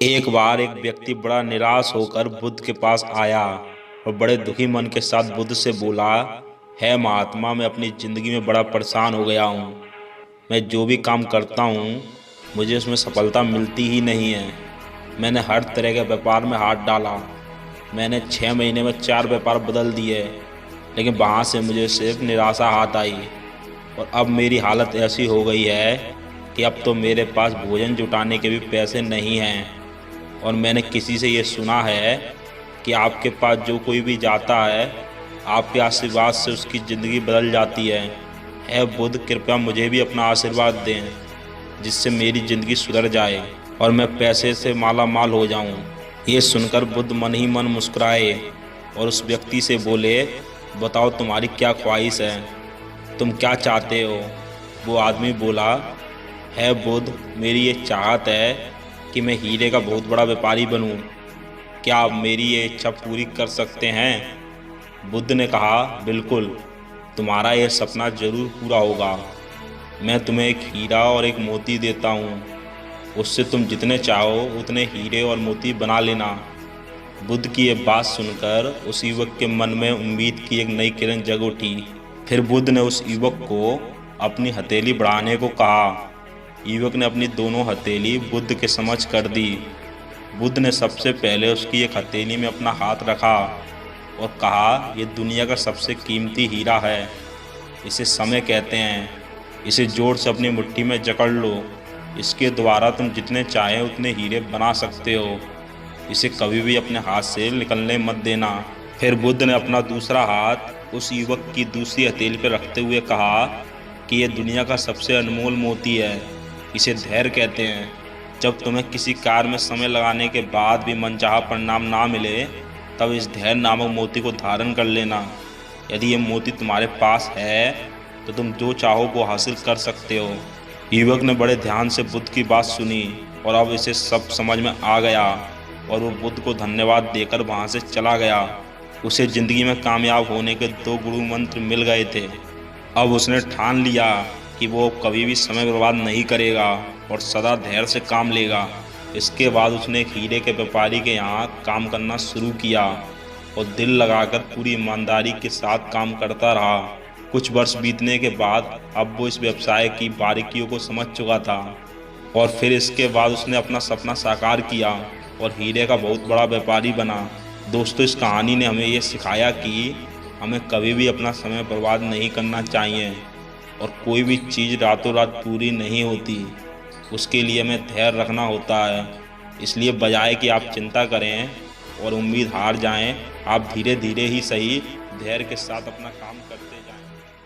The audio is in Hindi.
एक बार एक व्यक्ति बड़ा निराश होकर बुद्ध के पास आया और बड़े दुखी मन के साथ बुद्ध से बोला, है महात्मा, मैं अपनी ज़िंदगी में बड़ा परेशान हो गया हूँ। मैं जो भी काम करता हूँ मुझे उसमें सफलता मिलती ही नहीं है। मैंने हर तरह के व्यापार में हाथ डाला। मैंने 6 महीने में 4 व्यापार बदल दिए, लेकिन वहाँ से मुझे सिर्फ निराशा हाथ आई। और अब मेरी हालत ऐसी हो गई है कि अब तो मेरे पास भोजन जुटाने के भी पैसे नहीं हैं। और मैंने किसी से ये सुना है कि आपके पास जो कोई भी जाता है आपके आशीर्वाद से उसकी ज़िंदगी बदल जाती है। हे बुद्ध, कृपया मुझे भी अपना आशीर्वाद दें जिससे मेरी ज़िंदगी सुधर जाए और मैं पैसे से माला माल हो जाऊं। ये सुनकर बुद्ध मन ही मन मुस्कुराए और उस व्यक्ति से बोले, बताओ तुम्हारी क्या ख्वाहिश है, तुम क्या चाहते हो। वो आदमी बोला, है बुद्ध, मेरी ये चाहत है कि मैं हीरे का बहुत बड़ा व्यापारी बनूं। क्या आप मेरी ये इच्छा पूरी कर सकते हैं? बुद्ध ने कहा, बिल्कुल, तुम्हारा यह सपना जरूर पूरा होगा। मैं तुम्हें एक हीरा और एक मोती देता हूँ, उससे तुम जितने चाहो उतने हीरे और मोती बना लेना। बुद्ध की ये बात सुनकर उस युवक के मन में उम्मीद की एक नई किरण जग उठी। फिर बुद्ध ने उस युवक को अपनी हथेली बढ़ाने को कहा। युवक ने अपनी दोनों हथेली बुद्ध के समक्ष कर दी। बुद्ध ने सबसे पहले उसकी एक हथेली में अपना हाथ रखा और कहा, ये दुनिया का सबसे कीमती हीरा है। इसे समय कहते हैं। इसे जोर से अपनी मुट्ठी में जकड़ लो। इसके द्वारा तुम जितने चाहें उतने हीरे बना सकते हो। इसे कभी भी अपने हाथ से निकलने मत देना। फिर बुद्ध ने अपना दूसरा हाथ उस युवक की दूसरी हथेली पर रखते हुए कहा कि यह दुनिया का सबसे अनमोल मोती है। इसे धैर्य कहते हैं। जब तुम्हें किसी कार्य में समय लगाने के बाद भी मनचाहा परिणाम ना मिले, तब इस धैर्य नामक मोती को धारण कर लेना। यदि ये मोती तुम्हारे पास है तो तुम जो चाहो वो हासिल कर सकते हो। युवक ने बड़े ध्यान से बुद्ध की बात सुनी और अब इसे सब समझ में आ गया और वो बुद्ध को धन्यवाद देकर वहाँ से चला गया। उसे ज़िंदगी में कामयाब होने के 2 गुरु मंत्र मिल गए थे। अब उसने ठान लिया कि वो कभी भी समय बर्बाद नहीं करेगा और सदा धैर्य से काम लेगा। इसके बाद उसने एक हीरे के व्यापारी के यहाँ काम करना शुरू किया और दिल लगाकर पूरी ईमानदारी के साथ काम करता रहा। कुछ वर्ष बीतने के बाद अब वो इस व्यवसाय की बारीकियों को समझ चुका था और फिर इसके बाद उसने अपना सपना साकार किया और हीरे का बहुत बड़ा व्यापारी बना। दोस्तों, इस कहानी ने हमें ये सिखाया कि हमें कभी भी अपना समय बर्बाद नहीं करना चाहिए और कोई भी चीज़ रातों रात पूरी नहीं होती। उसके लिए हमें धैर्य रखना होता है। इसलिए बजाय कि आप चिंता करें और उम्मीद हार जाएं, आप धीरे धीरे ही सही धैर्य के साथ अपना काम करते जाएं।